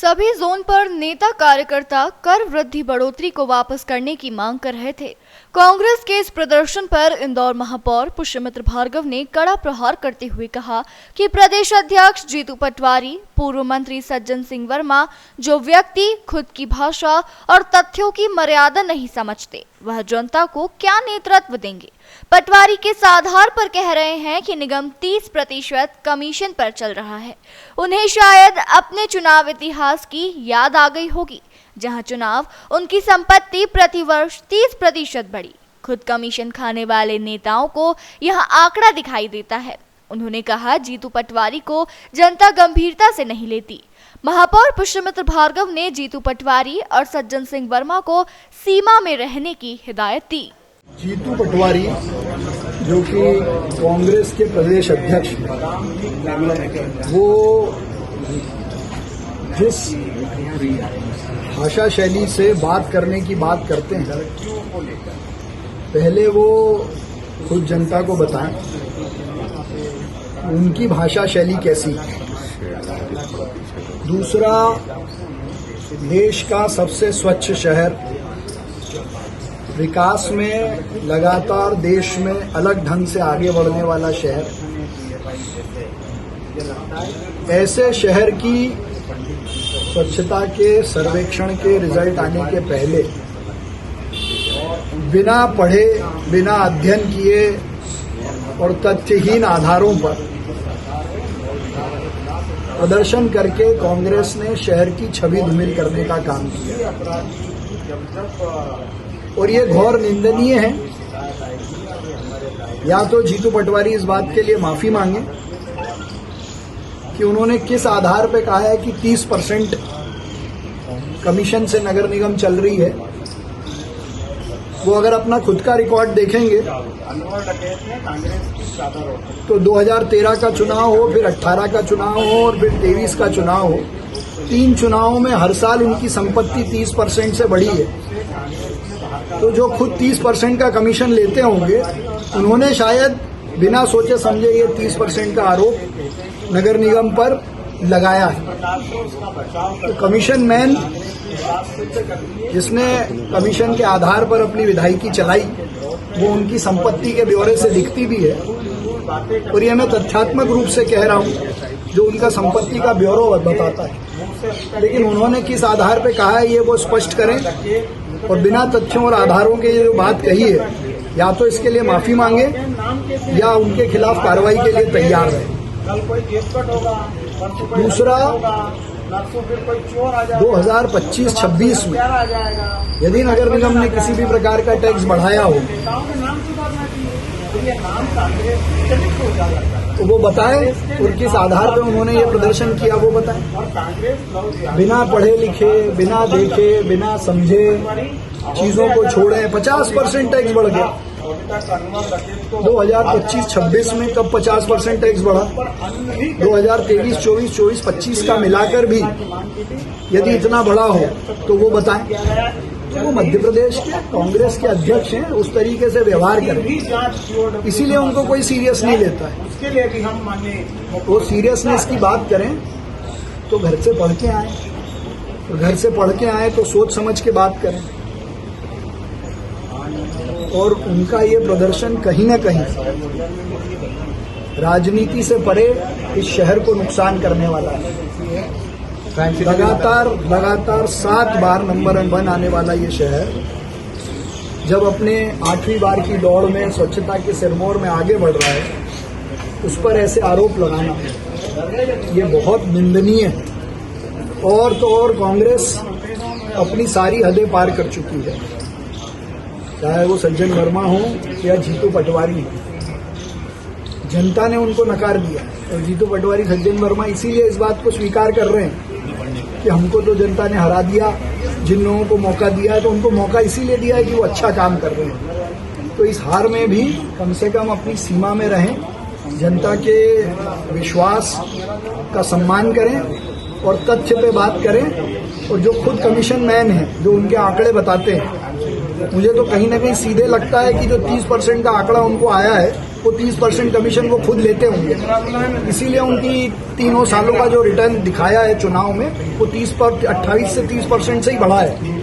सभी जोन पर नेता कार्यकर्ता कर वृद्धि बढ़ोतरी को वापस करने की मांग कर रहे थे। कांग्रेस के इस प्रदर्शन पर इंदौर महापौर पुष्यमित्र भार्गव ने कड़ा प्रहार करते हुए कहा कि प्रदेश अध्यक्ष जीतू पटवारी, पूर्व मंत्री सज्जन सिंह वर्मा जो व्यक्ति खुद की भाषा और तथ्यों की मर्यादा नहीं समझते, वह जनता को क्या नेतृत्व देंगे। पटवारी किस आधार पर कह रहे हैं कि निगम 30% कमीशन पर चल रहा है। उन्हें शायद अपने चुनाव इतिहास की याद आ गई होगी, जहां चुनाव उनकी संपत्ति प्रतिवर्ष 30% बढ़ी। खुद कमीशन खाने वाले नेताओं को यह आंकड़ा दिखाई देता है। उन्होंने कहा, जीतू पटवारी को जनता गंभीरता से नहीं लेती। महापौर पुष्यमित्र भार्गव ने जीतू पटवारी और सज्जन सिंह वर्मा को सीमा में रहने की हिदायत दी। जीतू पटवारी जो कि कांग्रेस के प्रदेश अध्यक्ष हैं, वो जिस भाषा शैली से बात करने की बात करते हैं, पहले वो खुद जनता को बताएं उनकी भाषा शैली कैसी है। दूसरा, देश का सबसे स्वच्छ शहर, विकास में लगातार देश में अलग ढंग से आगे बढ़ने वाला शहर, ऐसे शहर की स्वच्छता के सर्वेक्षण के रिजल्ट आने के पहले बिना पढ़े, बिना अध्ययन किए और तथ्यहीन आधारों पर प्रदर्शन करके कांग्रेस ने शहर की छवि धूमिल करने का काम किया और ये घोर निंदनीय है। या तो जीतू पटवारी इस बात के लिए माफी मांगे कि उन्होंने किस आधार पे कहा है कि 30% कमीशन से नगर निगम चल रही है। वो अगर अपना खुद का रिकॉर्ड देखेंगे तो 2013 का चुनाव हो, फिर 18 का चुनाव हो और फिर 23 का चुनाव हो, 3 चुनावों में हर साल उनकी संपत्ति 30% से बढ़ी है। तो जो खुद 30% का कमीशन लेते होंगे, उन्होंने शायद बिना सोचे समझे ये 30% का आरोप नगर निगम पर लगाया है। तो कमीशन मैन जिसने कमीशन के आधार पर अपनी विधायकी चलाई, वो उनकी संपत्ति के ब्यौरे से दिखती भी है और ये मैं तथ्यात्मक रूप से कह रहा हूँ, जो उनका संपत्ति का ब्यौरा बताता है। लेकिन उन्होंने किस आधार पर कहा है ये वो स्पष्ट करें और बिना तथ्यों और आधारों के जो बात कही है, या तो इसके लिए माफी मांगे या उनके खिलाफ कार्रवाई के लिए तैयार रहे। दूसरा, 2025-26 में यदि नगर निगम ने किसी भी प्रकार का टैक्स बढ़ाया हो तो वो बताएं और किस आधार पर उन्होंने ये प्रदर्शन किया वो बताएं। बिना पढ़े लिखे, बिना देखे, बिना समझे चीजों को छोड़े 50% टैक्स बढ़ गया। 2025-26 में कब 50% टैक्स बढ़ा? 2023, 24, 25 का मिलाकर भी यदि इतना बढ़ा हो तो वो बताएं। तो वो मध्य प्रदेश के कांग्रेस के अध्यक्ष हैं, उस तरीके से व्यवहार करें, इसीलिए उनको कोई सीरियस नहीं लेता है। उसके लिए भी हम माने वो सीरियसनेस की बात करें तो घर से पढ़ के आए, और घर से पढ़ के आए तो सोच समझ के बात करें। और उनका ये प्रदर्शन कहीं न कहीं राजनीति से परे इस शहर को नुकसान करने वाला है। लगातार 7 बार नंबर 1 आने वाला ये शहर जब अपने 8वीं बार की दौड़ में स्वच्छता के सिरमौर में आगे बढ़ रहा है, उस पर ऐसे आरोप लगाना ये बहुत निंदनीय है। और तो और कांग्रेस अपनी सारी हदें पार कर चुकी है, चाहे वो सज्जन वर्मा हो या जीतू पटवारी हो। जनता ने उनको नकार दिया और जीतू पटवारी, सज्जन वर्मा इसीलिए इस बात को स्वीकार कर रहे हैं कि हमको तो जनता ने हरा दिया। जिन लोगों को मौका दिया है तो उनको मौका इसीलिए दिया है कि वो अच्छा काम कर रहे हैं। तो इस हार में भी कम से कम अपनी सीमा में रहें, जनता के विश्वास का सम्मान करें और तथ्य पे बात करें। और जो खुद कमीशन मैन है, जो उनके आंकड़े बताते हैं, मुझे तो कहीं ना कहीं सीधे लगता है कि जो 30% का आंकड़ा उनको आया है वो 30% कमीशन वो खुद लेते होंगे, इसीलिए उनकी 3 सालों का जो रिटर्न दिखाया है चुनाव में वो 28 से 30% से ही बढ़ा है।